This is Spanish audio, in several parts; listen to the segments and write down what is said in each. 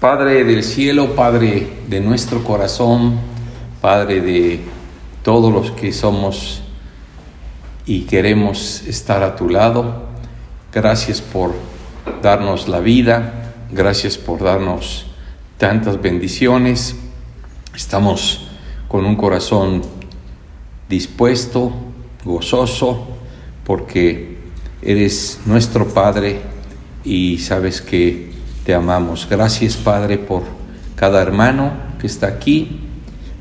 Padre del cielo, Padre de nuestro corazón, Padre de todos los que somos y queremos estar a tu lado, gracias por darnos la vida, gracias por darnos tantas bendiciones. Estamos con un corazón dispuesto, gozoso, porque eres nuestro Padre y sabes que te amamos. Gracias, Padre, por cada hermano que está aquí.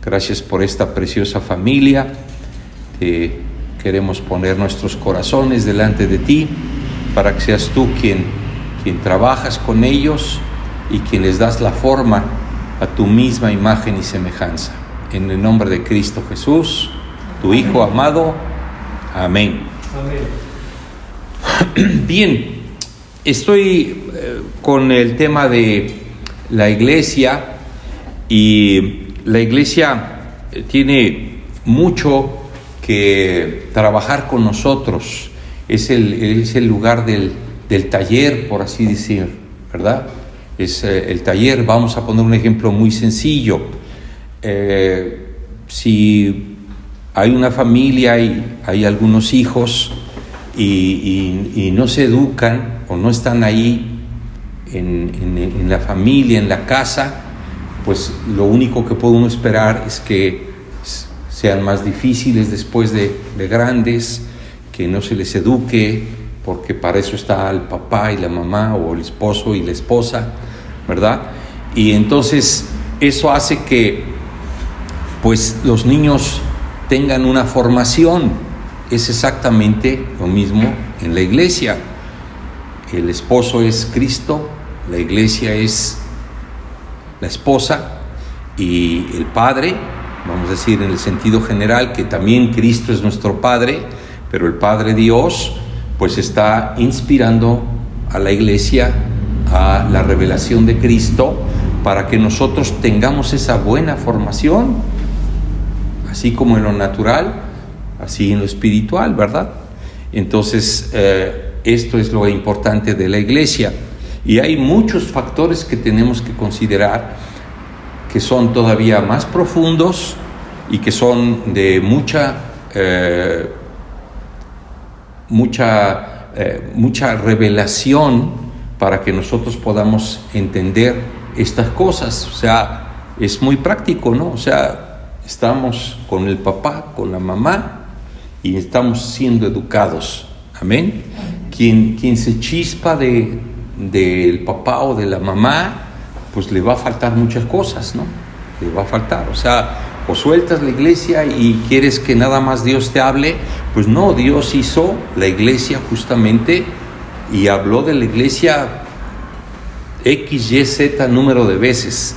Gracias por esta preciosa familia. Queremos poner nuestros corazones delante de ti para que seas tú quien trabajas con ellos y quien les das la forma a tu misma imagen y semejanza. En el nombre de Cristo Jesús, tu Hijo amado. Amén. Amén. Bien, estoy con el tema de la iglesia, y la iglesia tiene mucho que trabajar con nosotros. Es el lugar del taller, por así decir, ¿verdad? Es el taller. Vamos a poner un ejemplo muy sencillo. Si hay una familia y hay algunos hijos y no se educan o no están ahí en la familia, en la casa, pues lo único que puede uno esperar es que sean más difíciles después de grandes, que no se les eduque, porque para eso está el papá y la mamá, o el esposo y la esposa, ¿verdad? Y entonces eso hace que pues los niños tengan una formación. Es exactamente lo mismo en la iglesia. El esposo es Cristo, la iglesia es la esposa, y el Padre, vamos a decir en el sentido general, que también Cristo es nuestro Padre, pero el Padre Dios pues está inspirando a la iglesia a la revelación de Cristo para que nosotros tengamos esa buena formación, así como en lo natural, así en lo espiritual, ¿verdad? Entonces, esto es lo importante de la iglesia. Y hay muchos factores que tenemos que considerar, que son todavía más profundos y que son de mucha revelación para que nosotros podamos entender estas cosas. O sea, es muy práctico, ¿no? O sea, estamos con el papá, con la mamá, y estamos siendo educados. Amén. Quien se chispa del papá o de la mamá, pues le va a faltar muchas cosas, ¿no? Le va a faltar. O sea, o sueltas la iglesia y quieres que nada más Dios te hable. Pues no, Dios hizo la iglesia justamente y habló de la iglesia X, Y, Z número de veces.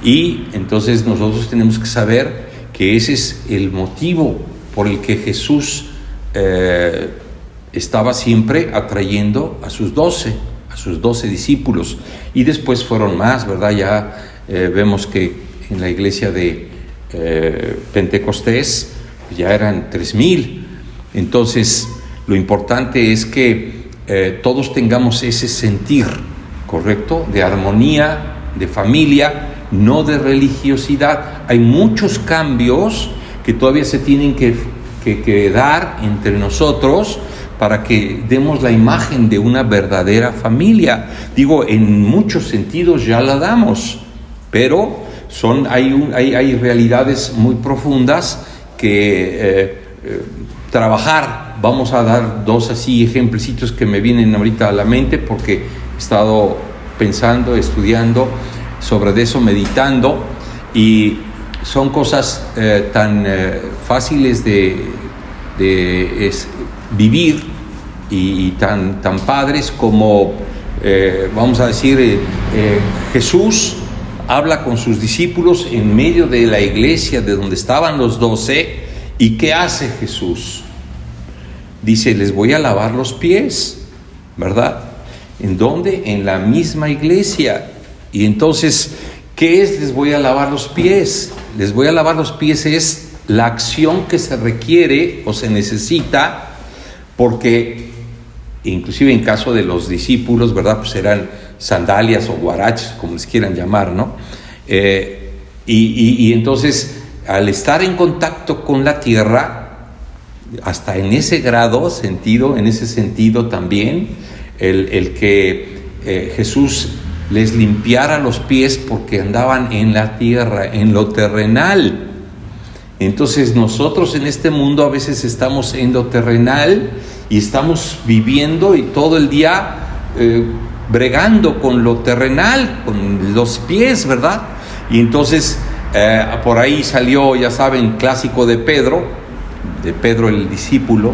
Y entonces nosotros tenemos que saber que ese es el motivo por el que Jesús estaba siempre atrayendo a sus 12 discípulos, y después fueron más, ¿verdad? Ya vemos que en la iglesia de Pentecostés ya eran 3,000. Entonces, lo importante es que todos tengamos ese sentir, ¿correcto? De armonía, de familia, no de religiosidad. Hay muchos cambios que todavía se tienen que dar entre nosotros para que demos la imagen de una verdadera familia. Digo, en muchos sentidos ya la damos, pero hay realidades muy profundas que trabajar. Vamos a dar dos así ejemplecitos que me vienen ahorita a la mente, porque he estado pensando, estudiando sobre eso, meditando, y son cosas tan fáciles de vivir y tan padres como, vamos a decir, Jesús habla con sus discípulos en medio de la iglesia de donde estaban los 12, y ¿qué hace Jesús? Dice, les voy a lavar los pies, ¿verdad? ¿En dónde? En la misma iglesia. Y entonces, ¿qué es les voy a lavar los pies? Les voy a lavar los pies es la acción que se requiere o se necesita, porque inclusive en caso de los discípulos, ¿verdad? Pues eran sandalias o guaraches, como les quieran llamar, ¿no? Y entonces, al estar en contacto con la tierra, hasta en ese en ese sentido también, el que Jesús les limpiara los pies porque andaban en la tierra, en lo terrenal. Entonces nosotros en este mundo a veces estamos en lo terrenal y estamos viviendo y todo el día bregando con lo terrenal, con los pies, ¿verdad? Y entonces por ahí salió, ya saben, clásico de Pedro el discípulo,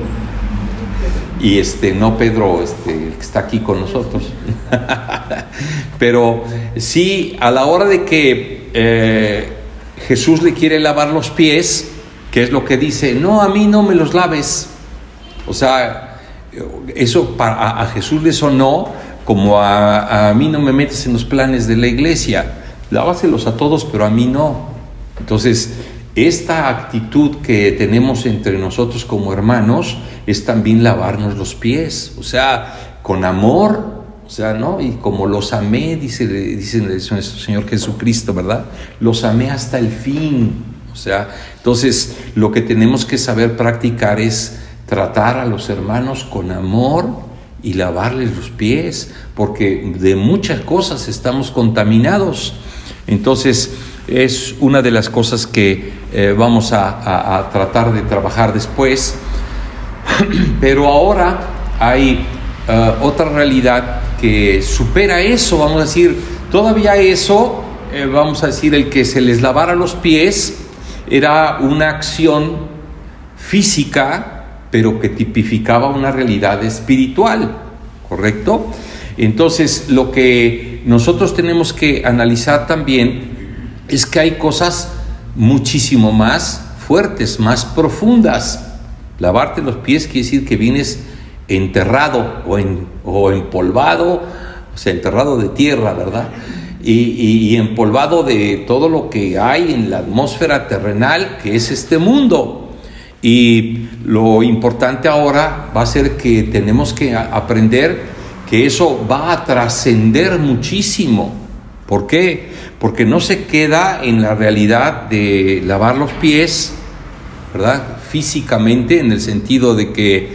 y no Pedro el que está aquí con nosotros. Pero sí, a la hora de que Jesús le quiere lavar los pies, ¿qué es lo que dice? No, a mí no me los laves. O sea, eso a Jesús le sonó como a mí no me metes en los planes de la iglesia, lávaselos a todos, pero a mí no. Entonces, esta actitud que tenemos entre nosotros como hermanos es también lavarnos los pies, o sea, con amor, o sea, ¿no? Y como los amé, dice nuestro Señor Jesucristo, ¿verdad? Los amé hasta el fin. O sea, entonces lo que tenemos que saber practicar es tratar a los hermanos con amor y lavarles los pies, porque de muchas cosas estamos contaminados. Entonces, es una de las cosas que vamos a tratar de trabajar después. Pero ahora hay otra realidad que supera eso, vamos a decir, todavía eso, vamos a decir, el que se les lavara los pies era una acción física, pero que tipificaba una realidad espiritual, ¿correcto? Entonces, lo que nosotros tenemos que analizar también es que hay cosas muchísimo más fuertes, más profundas. Lavarte los pies quiere decir que vienes enterrado o empolvado, o sea, enterrado de tierra, ¿verdad? Y empolvado de todo lo que hay en la atmósfera terrenal, que es este mundo. Y lo importante ahora va a ser que tenemos que aprender que eso va a trascender muchísimo. ¿Por qué? Porque no se queda en la realidad de lavar los pies, ¿verdad? Físicamente, en el sentido de que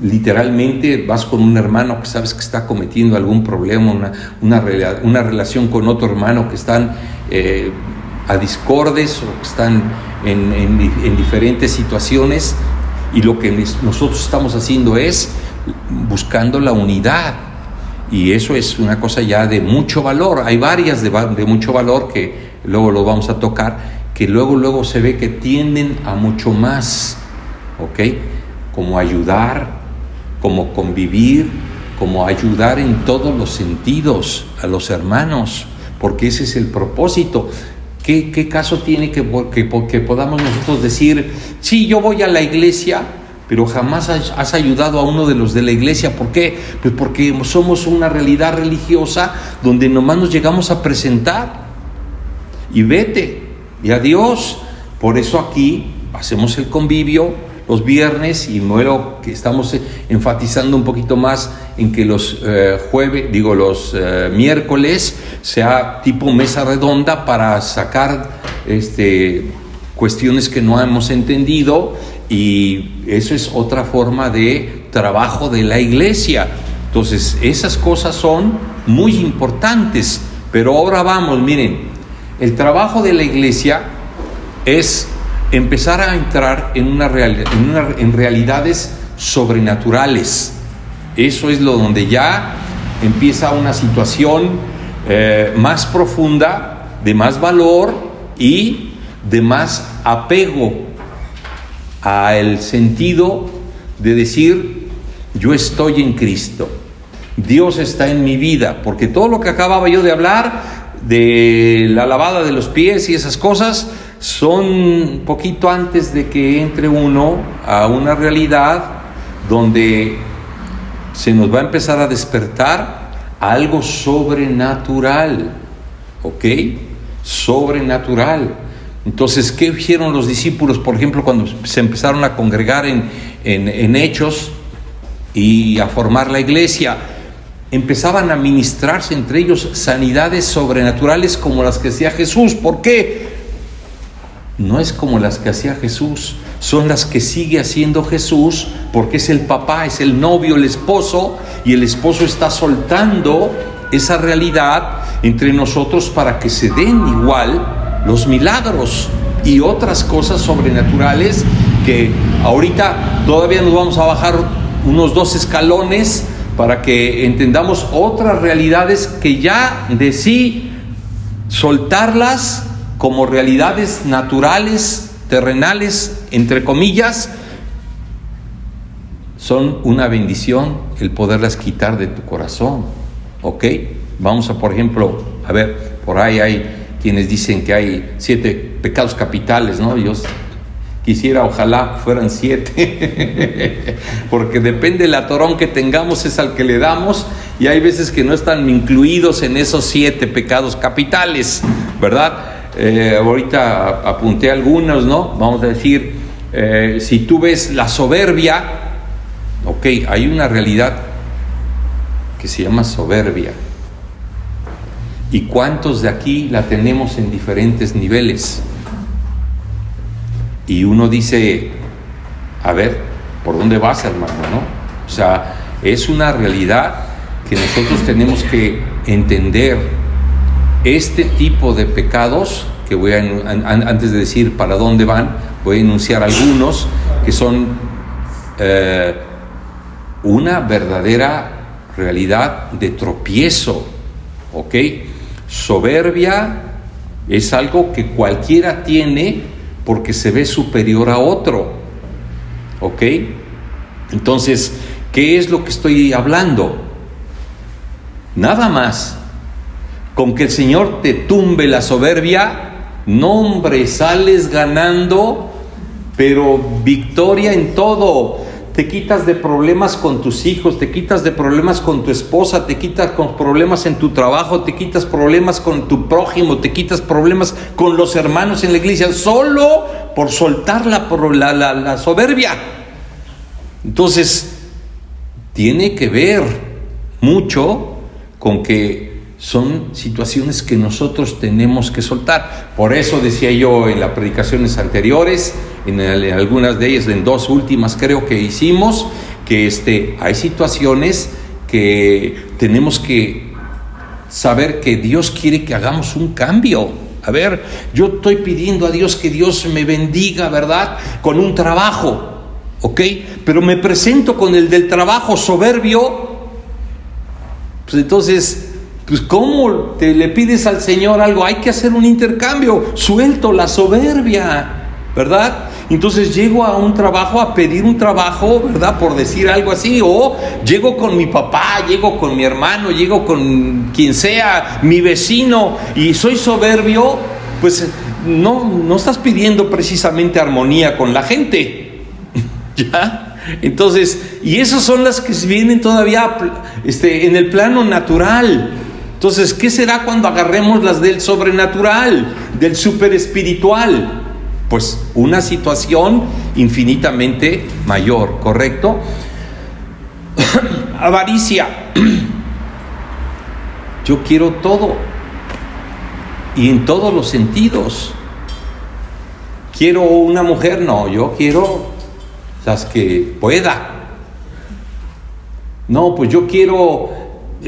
literalmente vas con un hermano que sabes que está cometiendo algún problema, una relación con otro hermano que están a discordes o que están en diferentes situaciones, y lo que nosotros estamos haciendo es buscando la unidad. Y eso es una cosa ya de mucho valor. Hay varias de mucho valor que luego lo vamos a tocar, que luego se ve que tienden a mucho más, ¿ok? Como ayudar, como convivir, como ayudar en todos los sentidos a los hermanos, porque ese es el propósito. ¿Qué caso tiene que podamos nosotros decir, sí, yo voy a la iglesia, pero jamás has ayudado a uno de los de la iglesia? ¿Por qué? Pues porque somos una realidad religiosa donde nomás nos llegamos a presentar y vete, y adiós. Por eso aquí hacemos el convivio los viernes, y luego que estamos enfatizando un poquito más en que los miércoles sea tipo mesa redonda para sacar cuestiones que no hemos entendido, y eso es otra forma de trabajo de la iglesia. Entonces, esas cosas son muy importantes. Pero ahora vamos, miren, el trabajo de la iglesia es empezar a entrar en realidades sobrenaturales. Eso es lo donde ya empieza una situación más profunda, de más valor y de más apego al sentido de decir, yo estoy en Cristo, Dios está en mi vida. Porque todo lo que acababa yo de hablar de la lavada de los pies y esas cosas son un poquito antes de que entre uno a una realidad donde se nos va a empezar a despertar algo sobrenatural, ¿ok? Sobrenatural. Entonces, ¿qué hicieron los discípulos, por ejemplo, cuando se empezaron a congregar en Hechos y a formar la iglesia? empezaban a ministrarse entre ellos sanidades sobrenaturales como las que hacía Jesús. ¿Por qué? No es como las que hacía Jesús, son las que sigue haciendo Jesús, porque es el papá, es el novio, el esposo, y el esposo está soltando esa realidad entre nosotros para que se den igual los milagros y otras cosas sobrenaturales que ahorita todavía nos vamos a bajar unos 2 escalones para que entendamos otras realidades que ya de sí soltarlas como realidades naturales, terrenales, entre comillas, son una bendición el poderlas quitar de tu corazón, ¿ok? Vamos a, por ejemplo, a ver, por ahí hay quienes dicen que hay 7 pecados capitales, ¿no? Yo quisiera, ojalá fueran 7, porque depende del atorón que tengamos, es al que le damos, y hay veces que no están incluidos en esos 7 pecados capitales, ¿verdad? Ahorita apunté algunos, ¿no? Vamos a decir, si tú ves la soberbia, ok, hay una realidad que se llama soberbia. ¿Y cuántos de aquí la tenemos en diferentes niveles? Y uno dice, a ver, ¿por dónde vas, hermano? ¿No? O sea, es una realidad que nosotros tenemos que entender. Este tipo de pecados, que voy a, antes de decir para dónde van, voy a enunciar algunos que son una verdadera realidad de tropiezo, ¿ok? Soberbia es algo que cualquiera tiene porque se ve superior a otro, ¿ok? Entonces, ¿qué es lo que estoy hablando? Nada más con que el Señor te tumbe la soberbia, no, hombre, sales ganando, pero victoria en todo. Te quitas de problemas con tus hijos, te quitas de problemas con tu esposa, te quitas con problemas en tu trabajo, te quitas problemas con tu prójimo, te quitas problemas con los hermanos en la iglesia, solo por soltar la soberbia. Entonces, tiene que ver mucho con que son situaciones que nosotros tenemos que soltar. Por eso decía yo en las predicaciones anteriores, en algunas de ellas, en 2 últimas creo que hicimos, que hay situaciones que tenemos que saber que Dios quiere que hagamos un cambio. A ver, yo estoy pidiendo a Dios que Dios me bendiga, ¿verdad?, con un trabajo, ¿ok? Pero me presento con el del trabajo soberbio, pues entonces, pues ¿cómo le pides al Señor algo? Hay que hacer un intercambio. Suelto la soberbia, ¿verdad? Entonces llego a un trabajo a pedir un trabajo, ¿verdad?, por decir algo así, o llego con mi papá, llego con mi hermano, llego con quien sea, mi vecino, y soy soberbio, pues no estás pidiendo precisamente armonía con la gente, ¿ya? Entonces, y esas son las que vienen todavía en el plano natural. Entonces, ¿qué será cuando agarremos las del sobrenatural, del superespiritual? Pues una situación infinitamente mayor, ¿correcto? Avaricia. Yo quiero todo, y en todos los sentidos. ¿Quiero una mujer? No, yo quiero las que pueda. No, pues yo quiero,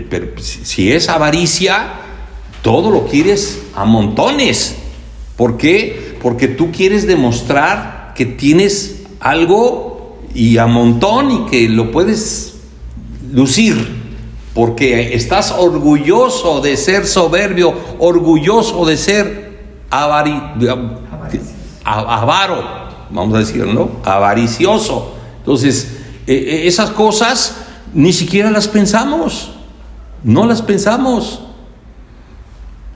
pero si es avaricia, todo lo quieres a montones. ¿Por qué? Porque tú quieres demostrar que tienes algo y a montón y que lo puedes lucir, porque estás orgulloso de ser soberbio, orgulloso de ser avaro, vamos a decirlo, ¿no? Avaricioso. Entonces, esas cosas ni siquiera las pensamos, no las pensamos.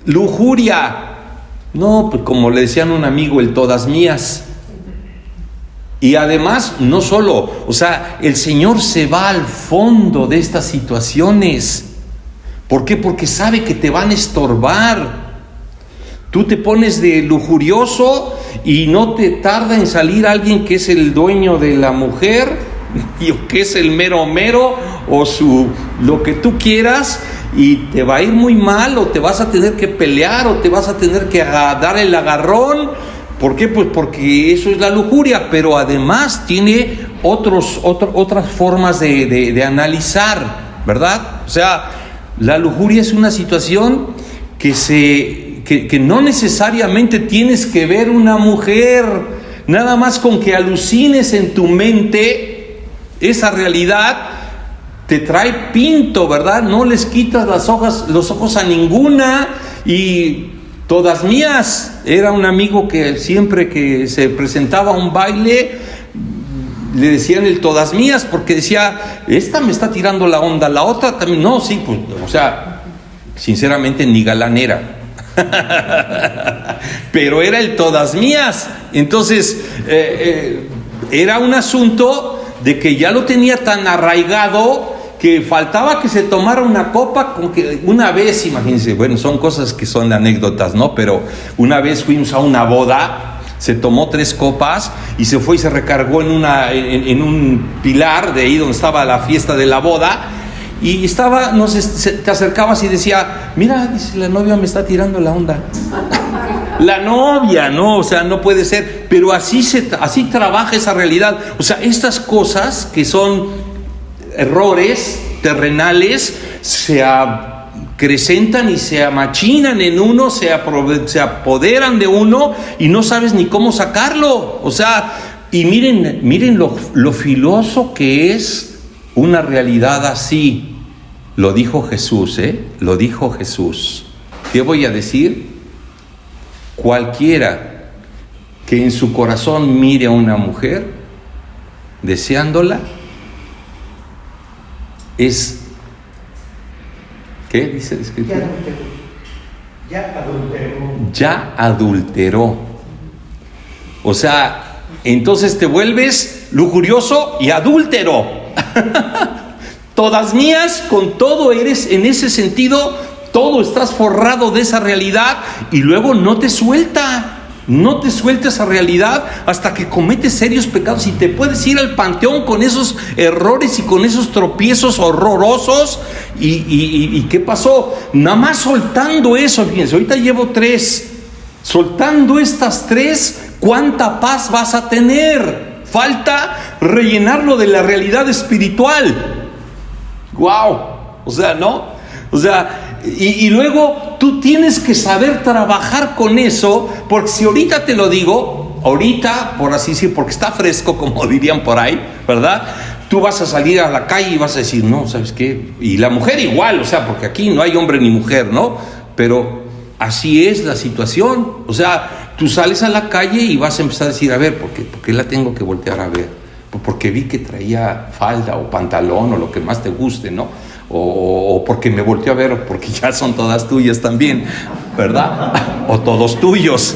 Lujuria. No, pues como le decían a un amigo, el todas mías. Y además, no solo, o sea, el Señor se va al fondo de estas situaciones. ¿Por qué? Porque sabe que te van a estorbar. Tú te pones de lujurioso y no te tarda en salir alguien que es el dueño de la mujer, y que es el mero mero, o su lo que tú quieras y te va a ir muy mal, o te vas a tener que pelear, o te vas a tener que dar el agarrón. ¿Por qué? Pues porque eso es la lujuria, pero además tiene otras formas de analizar, ¿verdad? O sea, la lujuria es una situación que no necesariamente tienes que ver una mujer, nada más con que alucines en tu mente esa realidad, te trae pinto, ¿verdad? No les quitas los ojos a ninguna. Y todas mías, era un amigo que siempre que se presentaba a un baile, le decían el todas mías, porque decía, esta me está tirando la onda, la otra también, no, sí, pues, o sea, sinceramente ni galán era. Pero era el todas mías. Entonces, era un asunto de que ya lo tenía tan arraigado que faltaba que se tomara una copa, con que una vez, imagínense, bueno, son cosas que son anécdotas, ¿no? Pero una vez fuimos a una boda, se tomó 3 copas y se fue y se recargó en un pilar de ahí donde estaba la fiesta de la boda, y te acercabas y decía, mira, dice, la novia me está tirando la onda. La novia, no, o sea, no puede ser, pero así trabaja esa realidad. O sea, estas cosas que son errores terrenales se acrecentan y se amachinan en uno, se apoderan de uno y no sabes ni cómo sacarlo. O sea, y miren lo filoso que es una realidad así. Lo dijo Jesús, lo dijo Jesús. ¿Qué voy a decir? Cualquiera que en su corazón mire a una mujer deseándola, ¿qué dice la Escritura? Ya adulteró. O sea, entonces te vuelves lujurioso y adúltero. Todas mías, con todo eres, en ese sentido, todo estás forrado de esa realidad, y luego no te suelta esa realidad hasta que cometes serios pecados, y te puedes ir al panteón con esos errores y con esos tropiezos horrorosos. ¿Y qué pasó? Nada más soltando eso, fíjense, ahorita llevo 3, soltando estas 3, ¿cuánta paz vas a tener? Falta rellenarlo de la realidad espiritual. ¡Wow! O sea, ¿no? O sea, y luego tú tienes que saber trabajar con eso, porque si ahorita te lo digo, ahorita, por así decir, porque está fresco, como dirían por ahí, ¿verdad? Tú vas a salir a la calle y vas a decir, no, ¿sabes qué? Y la mujer igual, o sea, porque aquí no hay hombre ni mujer, ¿no? Pero así es la situación. O sea, tú sales a la calle y vas a empezar a decir, a ver, ¿por qué la tengo que voltear a ver? Porque vi que traía falda o pantalón o lo que más te guste, ¿no? O porque me volteó a ver, o porque ya son todas tuyas también, ¿verdad? O todos tuyos.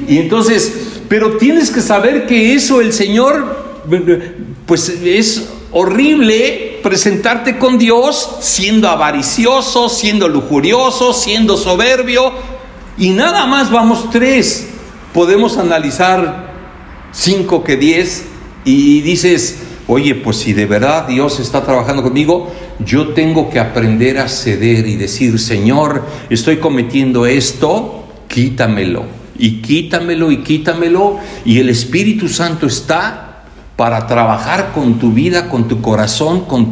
Y entonces, pero tienes que saber que eso el Señor, pues es horrible presentarte con Dios siendo avaricioso, siendo lujurioso, siendo soberbio, y nada más vamos 3. Podemos analizar 5 que 10, y dices, oye, pues si de verdad Dios está trabajando conmigo, yo tengo que aprender a ceder y decir, Señor, estoy cometiendo esto, quítamelo, y quítamelo, y quítamelo, y el Espíritu Santo está para trabajar con tu vida, con tu corazón, con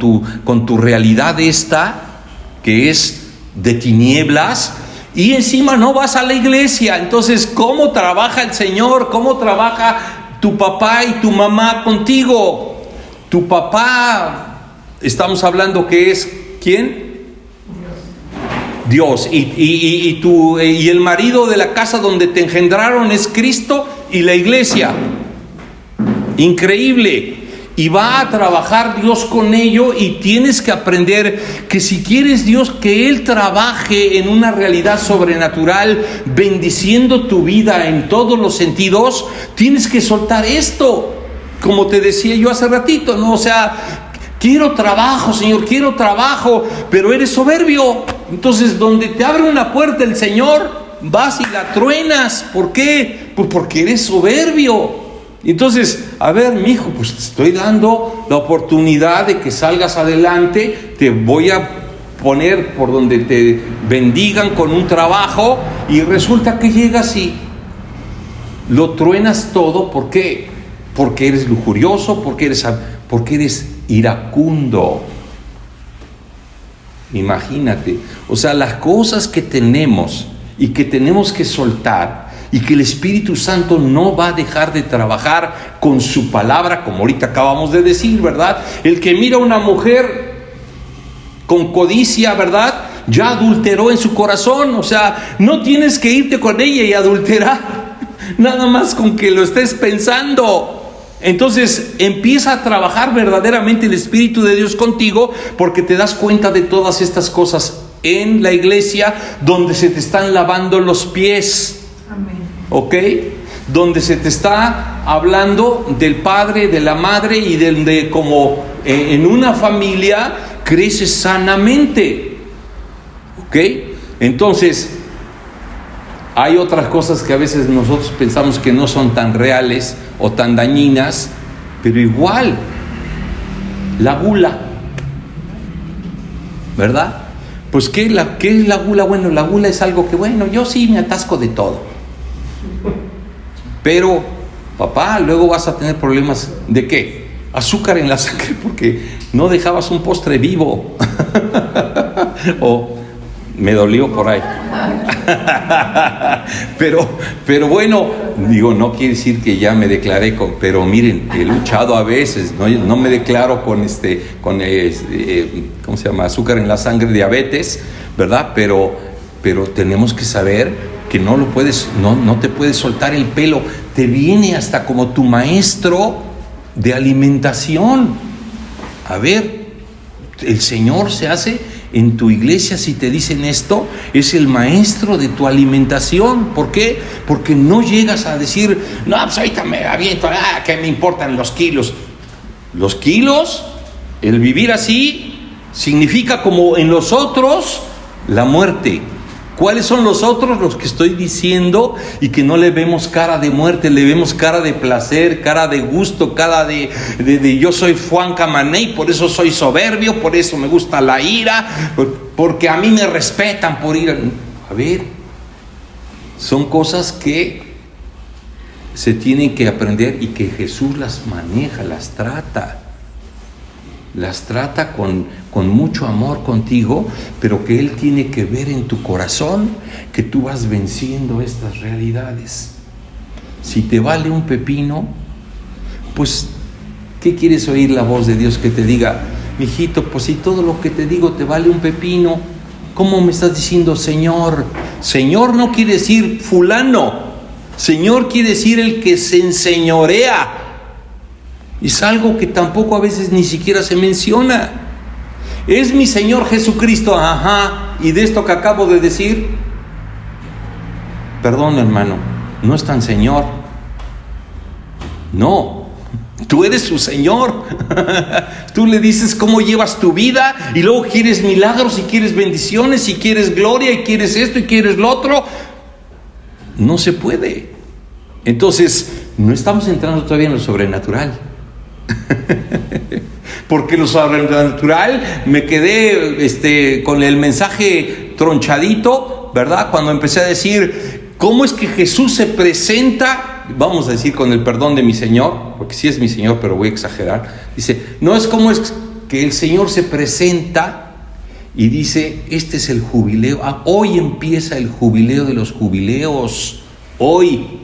tu realidad esta, que es de tinieblas. Y encima no vas a la iglesia. Entonces, ¿cómo trabaja el Señor? ¿Cómo trabaja tu papá y tu mamá contigo? Tu papá, estamos hablando que es ¿quién? Dios. Y el marido de la casa donde te engendraron es Cristo y la iglesia. Increíble. Y va a trabajar Dios con ello, y tienes que aprender que si quieres Dios que Él trabaje en una realidad sobrenatural, bendiciendo tu vida en todos los sentidos, tienes que soltar esto. Como te decía yo hace ratito, ¿no? O sea, quiero trabajo, Señor, quiero trabajo, pero eres soberbio. Entonces, donde te abre una puerta el Señor, vas y la truenas. ¿Por qué? Pues porque eres soberbio. Entonces, a ver, mijo, pues te estoy dando la oportunidad de que salgas adelante, te voy a poner por donde te bendigan con un trabajo, y resulta que llegas y lo truenas todo. ¿Por qué? Porque eres lujurioso, porque eres iracundo. Imagínate, o sea, las cosas que tenemos y que tenemos que soltar, y que el Espíritu Santo no va a dejar de trabajar con su palabra, como ahorita acabamos de decir, ¿verdad? El que mira a una mujer con codicia, ¿verdad?, ya adulteró en su corazón. O sea, no tienes que irte con ella y adulterar, nada más con que lo estés pensando. Entonces empieza a trabajar verdaderamente el Espíritu de Dios contigo, porque te das cuenta de todas estas cosas en la iglesia, donde se te están lavando los pies. Amén. ¿Ok? Donde se te está hablando del padre, de la madre, y de cómo en una familia creces sanamente. ¿Ok? Entonces, hay otras cosas que a veces nosotros pensamos que no son tan reales o tan dañinas, pero igual, la gula, ¿verdad? Pues ¿qué es la gula? Bueno, la gula es algo que, bueno, yo sí me atasco de todo, pero papá, luego vas a tener problemas. ¿De qué? Azúcar en la sangre, porque no dejabas un postre vivo. O me dolió por ahí. pero bueno, digo, no quiere decir que ya me declaré pero miren, he luchado a veces, no me declaro con ¿cómo se llama? Azúcar en la sangre, diabetes, ¿verdad? Pero tenemos que saber que no te puedes soltar el pelo. Te viene hasta como tu maestro de alimentación. A ver, el Señor se hace en tu iglesia, si te dicen esto, es el maestro de tu alimentación. ¿Por qué? Porque no llegas a decir, no, pues ahorita me aviento, ¿qué me importan los kilos? Los kilos, el vivir así, significa como en los otros, la muerte. ¿Cuáles son los otros? Los que estoy diciendo, y que no le vemos cara de muerte, le vemos cara de placer, cara de gusto, cara de yo soy Juan Camaney, por eso soy soberbio, por eso me gusta la ira, porque a mí me respetan por ir a ver. Son cosas que se tienen que aprender, y que Jesús las maneja, las trata con mucho amor contigo, pero que Él tiene que ver en tu corazón que tú vas venciendo estas realidades. Si te vale un pepino, pues, ¿qué quieres oír la voz de Dios que te diga? Mijito, pues si todo lo que te digo te vale un pepino, ¿cómo me estás diciendo Señor? Señor no quiere decir fulano, Señor quiere decir el que se enseñorea. Es algo que tampoco a veces ni siquiera se menciona. Es mi Señor Jesucristo, ajá, y de esto que acabo de decir, perdón hermano, no es tan Señor. No, tú eres su Señor. Tú le dices cómo llevas tu vida, y luego quieres milagros, y quieres bendiciones, y quieres gloria, y quieres esto, y quieres lo otro. No se puede. Entonces, no estamos entrando todavía en lo sobrenatural. Porque lo sobrenatural me quedé con el mensaje tronchadito, ¿verdad? Cuando empecé a decir cómo es que Jesús se presenta, vamos a decir con el perdón de mi Señor, porque sí es mi Señor, pero voy a exagerar. Dice, no es como es que el Señor se presenta y dice, este es el jubileo. Hoy empieza el jubileo de los jubileos. Hoy.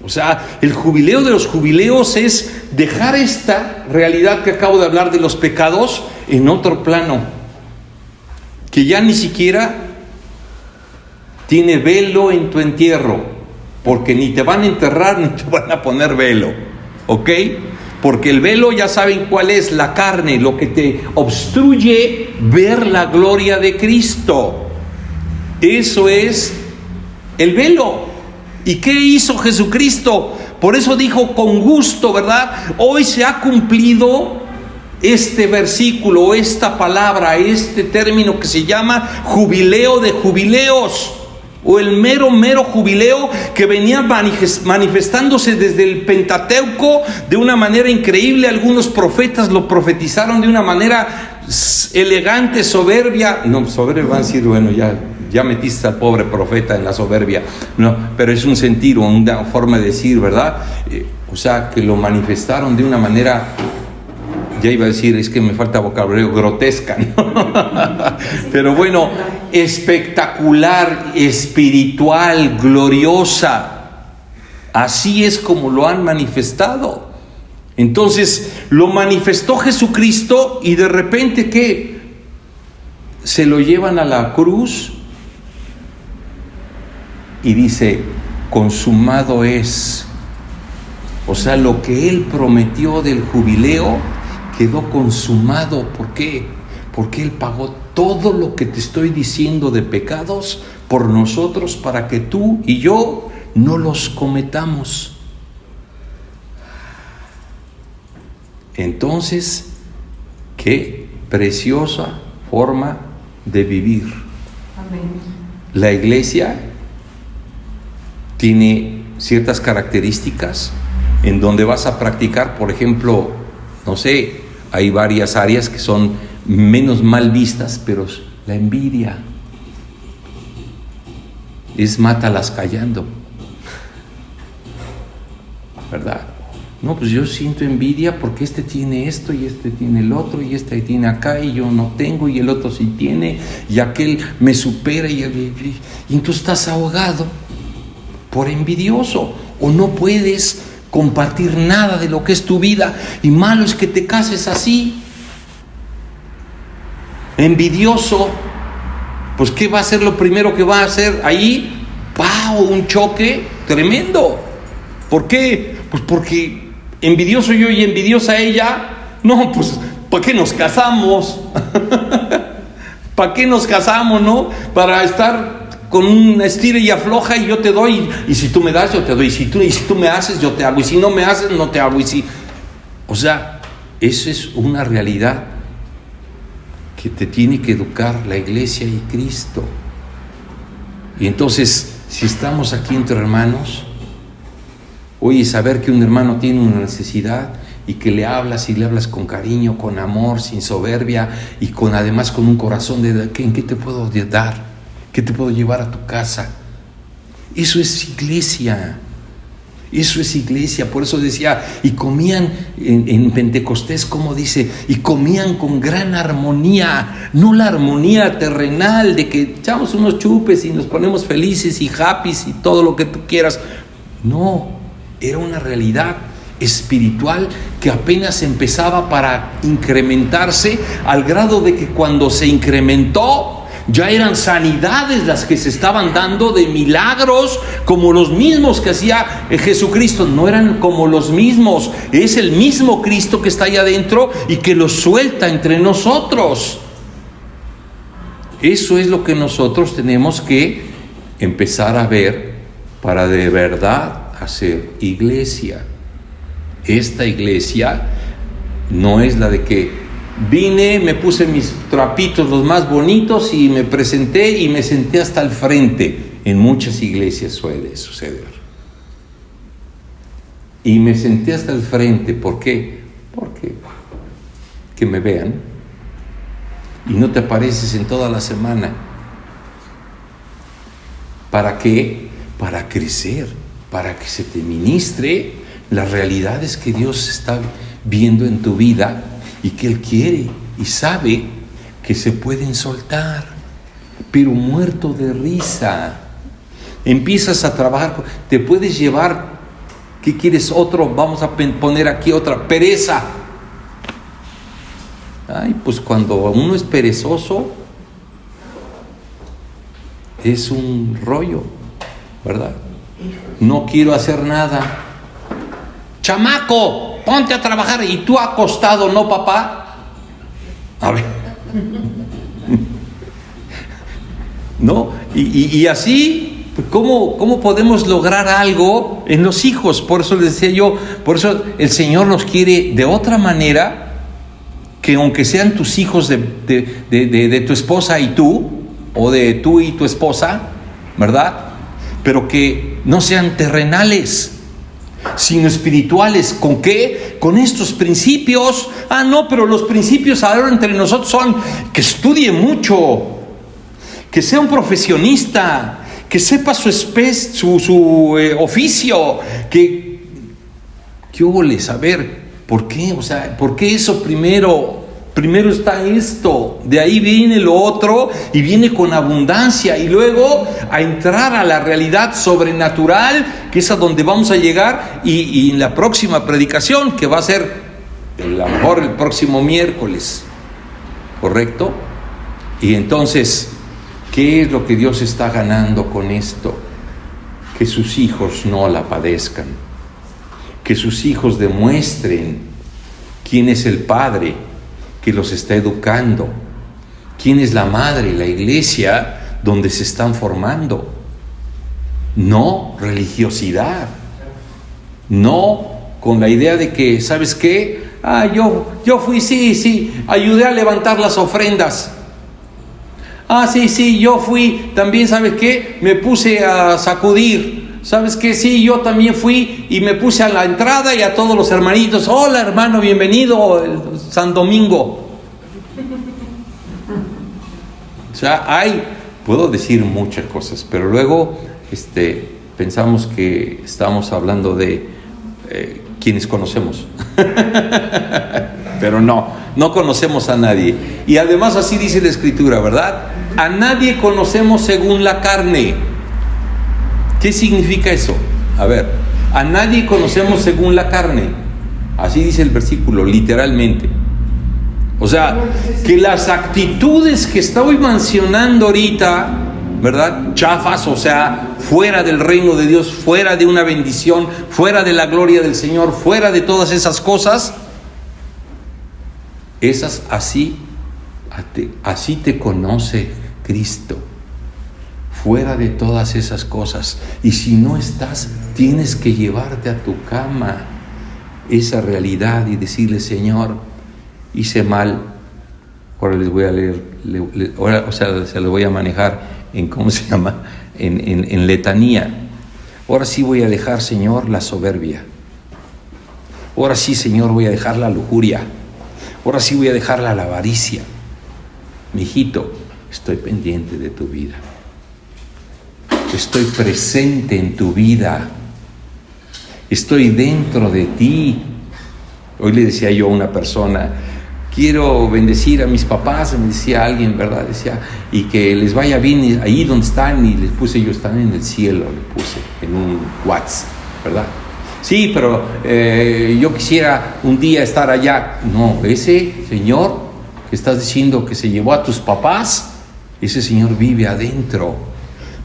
O sea, el jubileo de los jubileos es dejar esta realidad que acabo de hablar de los pecados en otro plano, que ya ni siquiera tiene velo en tu entierro, porque ni te van a enterrar ni te van a poner velo, ¿ok? Porque el velo ya saben cuál es, la carne, lo que te obstruye ver la gloria de Cristo. Eso es el velo. ¿Y qué hizo Jesucristo? Por eso dijo con gusto, ¿verdad? Hoy se ha cumplido este versículo, esta palabra, este término que se llama jubileo de jubileos. o el mero jubileo que venía manifestándose desde el Pentateuco de una manera increíble. Algunos profetas lo profetizaron de una manera elegante, soberbia. No, soberbia van a decir, bueno, ya metiste al pobre profeta en la soberbia. No, pero es un sentir o una forma de decir, ¿verdad? O sea, que lo manifestaron de una manera, ya iba a decir, es que me falta vocabulario, grotesca, ¿no? Pero bueno, espectacular, espiritual, gloriosa. Así es como lo han manifestado. Entonces, lo manifestó Jesucristo y de repente, ¿qué? Se lo llevan a la cruz y dice, consumado es. O sea, lo que Él prometió del jubileo quedó consumado. ¿Por qué? Porque Él pagó todo lo que te estoy diciendo de pecados por nosotros para que tú y yo no los cometamos. Entonces, qué preciosa forma de vivir. Amén. La iglesia tiene ciertas características en donde vas a practicar, por ejemplo, no sé, hay varias áreas que son menos mal vistas, pero la envidia es mátalas callando, ¿verdad? No, pues yo siento envidia porque este tiene esto y este tiene el otro y este tiene acá y yo no tengo y el otro sí tiene y aquel me supera y entonces estás ahogado por envidioso o no puedes compartir nada de lo que es tu vida y malo es que te cases así, envidioso. Pues ¿qué va a ser lo primero que va a hacer ahí? ¡Pau! Un choque tremendo. ¿Por qué? Pues porque envidioso yo y envidiosa ella. No, pues ¿para qué nos casamos? ¿Para qué nos casamos, no? Para estar con una estira y afloja y yo te doy, y si tú me das yo te doy, y si tú me haces yo te hago, y si no me haces no te hago, y si... O sea, eso es una realidad que te tiene que educar la iglesia y Cristo. Y entonces, si estamos aquí entre hermanos, oye, saber que un hermano tiene una necesidad y que le hablas y le hablas con cariño, con amor, sin soberbia y además con un corazón de ¿en qué te puedo dar? ¿Qué te puedo llevar a tu casa? Eso es iglesia. Eso es iglesia. Por eso decía, y comían en Pentecostés, como dice, y comían con gran armonía, no la armonía terrenal de que echamos unos chupes y nos ponemos felices y happy y todo lo que tú quieras. No, era una realidad espiritual que apenas empezaba para incrementarse al grado de que cuando se incrementó, ya eran sanidades las que se estaban dando de milagros como los mismos que hacía Jesucristo. No eran como los mismos, es el mismo Cristo que está allá adentro y que los suelta entre nosotros. Eso es lo que nosotros tenemos que empezar a ver para de verdad hacer iglesia. Esta iglesia no es la de que vine, me puse mis trapitos los más bonitos y me presenté y me senté hasta el frente. En muchas iglesias suele suceder. Y me senté hasta el frente. ¿Por qué? Porque que me vean. Y no te apareces en toda la semana. ¿Para qué? Para crecer, para que se te ministre las realidades que Dios está viendo en tu vida y que Él quiere y sabe que se pueden soltar, pero muerto de risa. Empiezas a trabajar, te puedes llevar, ¿qué quieres? Otro, vamos a poner aquí otra, pereza. Ay, pues cuando uno es perezoso, es un rollo, ¿verdad? No quiero hacer nada. Chamaco, ponte a trabajar. Y tú acostado, ¿no, papá? A ver. ¿No? Y así, ¿cómo podemos lograr algo en los hijos? Por eso les decía yo, por eso el Señor nos quiere de otra manera, que aunque sean tus hijos de tu esposa y tú, o de tú y tu esposa, ¿verdad? Pero que no sean terrenales, sino espirituales. ¿Con qué? Con estos principios. No, pero los principios ahora entre nosotros son que estudie mucho, que sea un profesionista, que sepa su oficio, ¿qué hubo les? A ver, ¿por qué? O sea, ¿por qué eso primero? Primero está esto, de ahí viene lo otro y viene con abundancia, y luego a entrar a la realidad sobrenatural, que es a donde vamos a llegar, y en la próxima predicación, que va a ser a lo mejor el próximo miércoles, ¿correcto? Y entonces, ¿qué es lo que Dios está ganando con esto? Que sus hijos no la padezcan, que sus hijos demuestren quién es el Padre que los está educando, quién es la madre, la iglesia donde se están formando. No religiosidad, no con la idea de que, ¿sabes qué? Yo fui, sí, ayudé a levantar las ofrendas. Sí, yo fui, también, ¿sabes qué? Me puse a sacudir. ¿Sabes qué? Sí, yo también fui y me puse a la entrada y a todos los hermanitos. Hola, hermano, bienvenido el San Domingo. O sea, puedo decir muchas cosas, pero luego pensamos que estamos hablando de quienes conocemos. Pero no conocemos a nadie. Y además así dice la Escritura, ¿verdad? A nadie conocemos según la carne. ¿Qué significa eso? A ver, a nadie conocemos según la carne. Así dice el versículo, literalmente. O sea, que las actitudes que estoy mencionando ahorita, ¿verdad? Chafas, o sea, fuera del reino de Dios, fuera de una bendición, fuera de la gloria del Señor, fuera de todas esas cosas, esas así te conoce Cristo. Fuera de todas esas cosas. Y si no estás, tienes que llevarte a tu cama esa realidad y decirle: Señor, hice mal. Ahora les voy a leer, se lo voy a manejar en, ¿cómo se llama? En letanía. Ahora sí voy a dejar, Señor, la soberbia. Ahora sí, Señor, voy a dejar la lujuria. Ahora sí voy a dejar la avaricia. Mijito, estoy pendiente de tu vida. Estoy presente en tu vida. Estoy dentro de ti. Hoy le decía yo a una persona: quiero bendecir a mis papás, me decía alguien, ¿verdad? Decía, y que les vaya bien ahí donde están, y les puse yo: están en el cielo, le puse en un WhatsApp, ¿verdad? Sí, pero yo quisiera un día estar allá. No, ese Señor que estás diciendo que se llevó a tus papás, ese Señor vive adentro.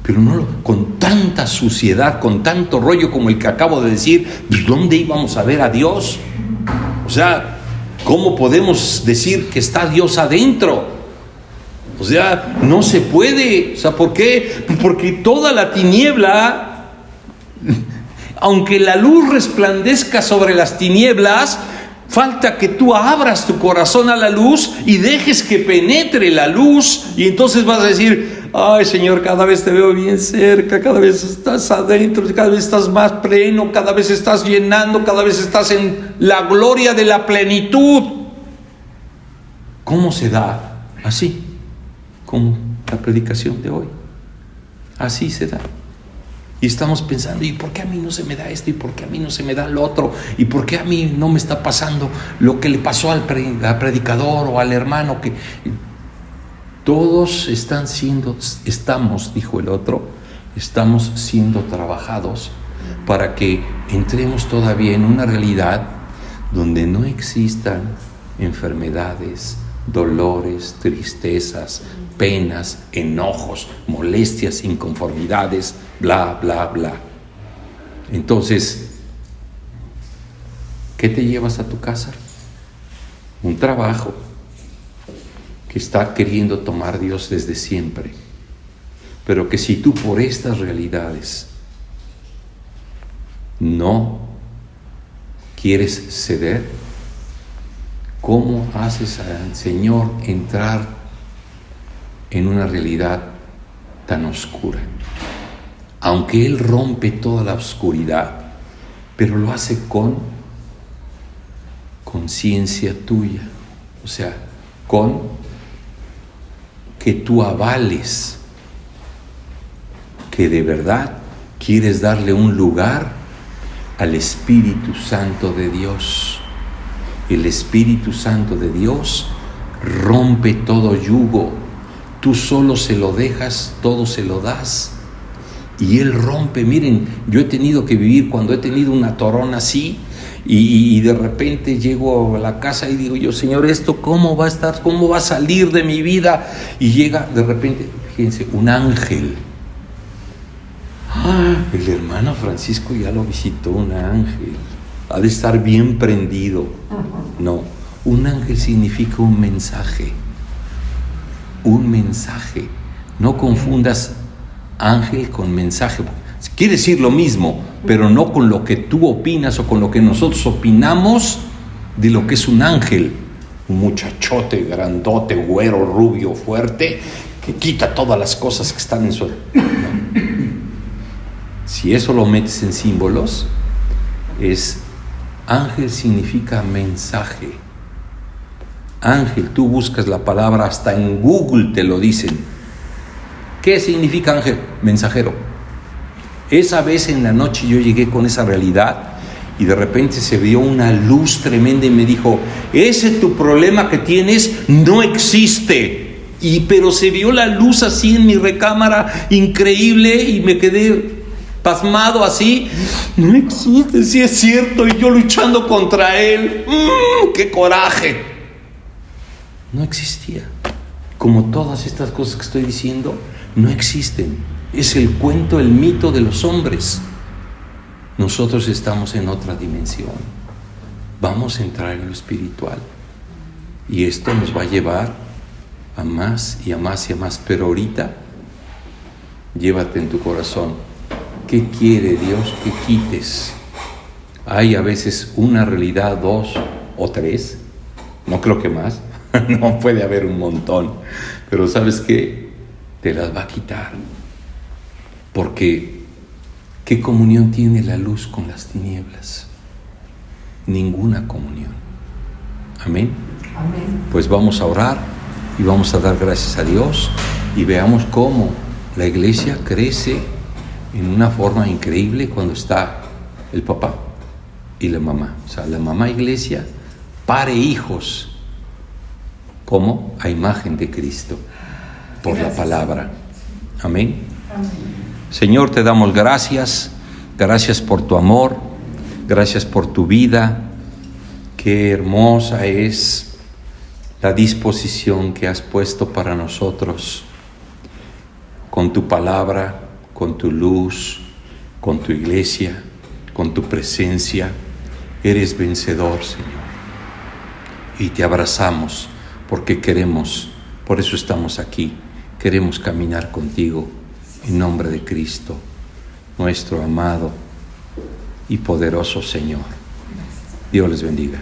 Pero no con tanta suciedad, con tanto rollo como el que acabo de decir. ¿Dónde íbamos a ver a Dios? O sea, ¿cómo podemos decir que está Dios adentro? O sea, no se puede. O sea, ¿por qué? Porque toda la tiniebla, aunque la luz resplandezca sobre las tinieblas, falta que tú abras tu corazón a la luz y dejes que penetre la luz, y entonces vas a decir: ay, Señor, cada vez te veo bien cerca, cada vez estás adentro, cada vez estás más pleno, cada vez estás llenando, cada vez estás en la gloria de la plenitud. ¿Cómo se da? Así, como la predicación de hoy. Así se da. Y estamos pensando: ¿y por qué a mí no se me da esto? ¿Y por qué a mí no se me da lo otro? ¿Y por qué a mí no me está pasando lo que le pasó al predicador o al hermano? Que todos estamos, dijo el otro, estamos siendo trabajados para que entremos todavía en una realidad donde no existan enfermedades, dolores, tristezas, penas, enojos, molestias, inconformidades, bla, bla, bla. Entonces, ¿qué te llevas a tu casa? Un trabajo que está queriendo tomar Dios desde siempre, pero que si tú por estas realidades no quieres ceder, ¿cómo haces al Señor entrar en una realidad tan oscura? aunque Él rompe toda la oscuridad, pero lo hace con conciencia tuya, o sea, con que tú avales que de verdad quieres darle un lugar al Espíritu Santo de Dios. El Espíritu Santo de Dios rompe todo yugo. Tú solo se lo dejas, todo se lo das. Y Él rompe. Miren, yo he tenido que vivir cuando he tenido una torona así y de repente llego a la casa y digo yo, Señor, ¿esto cómo va a estar? ¿Cómo va a salir de mi vida? Y llega de repente, fíjense, un ángel. El hermano Francisco ya lo visitó, un ángel. Ha de estar bien prendido. No, un ángel significa un mensaje. Un mensaje. No confundas ángel con mensaje. Quiere decir lo mismo, pero no con lo que tú opinas o con lo que nosotros opinamos de lo que es un ángel. Un muchachote, grandote, güero, rubio, fuerte, que quita todas las cosas que están en su... No. Si eso lo metes en símbolos, ángel significa mensaje. Ángel, tú buscas la palabra, hasta en Google te lo dicen. ¿Qué significa ángel? Mensajero. Esa vez en la noche yo llegué con esa realidad y de repente se vio una luz tremenda y me dijo, ese tu problema que tienes no existe. Pero se vio la luz así en mi recámara, increíble, y me quedé pasmado así. No existe, sí es cierto, y yo luchando contra él. ¡Qué coraje! No existía. Como todas estas cosas que estoy diciendo, no existen. Es el cuento, el mito de los hombres. Nosotros estamos en otra dimensión. Vamos a entrar en lo espiritual. Y esto nos va a llevar a más y a más y a más. Pero ahorita, llévate en tu corazón. ¿Qué quiere Dios que quites? Hay a veces una realidad, 2 o 3. No creo que más. No puede haber un montón. Pero ¿sabes qué? Te las va a quitar. Porque ¿qué comunión tiene la luz con las tinieblas? Ninguna comunión. Amén. Amén. Pues vamos a orar y vamos a dar gracias a Dios y veamos cómo la iglesia crece en una forma increíble cuando está el papá y la mamá. O sea, la mamá iglesia pare hijos como a imagen de Cristo por la palabra. Amén. Amén. Señor, te damos gracias por tu amor, gracias por tu vida. Qué hermosa es la disposición que has puesto para nosotros, con tu palabra, con tu luz, con tu iglesia, con tu presencia. Eres vencedor, Señor. Y te abrazamos porque queremos, por eso estamos aquí, queremos caminar contigo. En nombre de Cristo, nuestro amado y poderoso Señor. Dios les bendiga.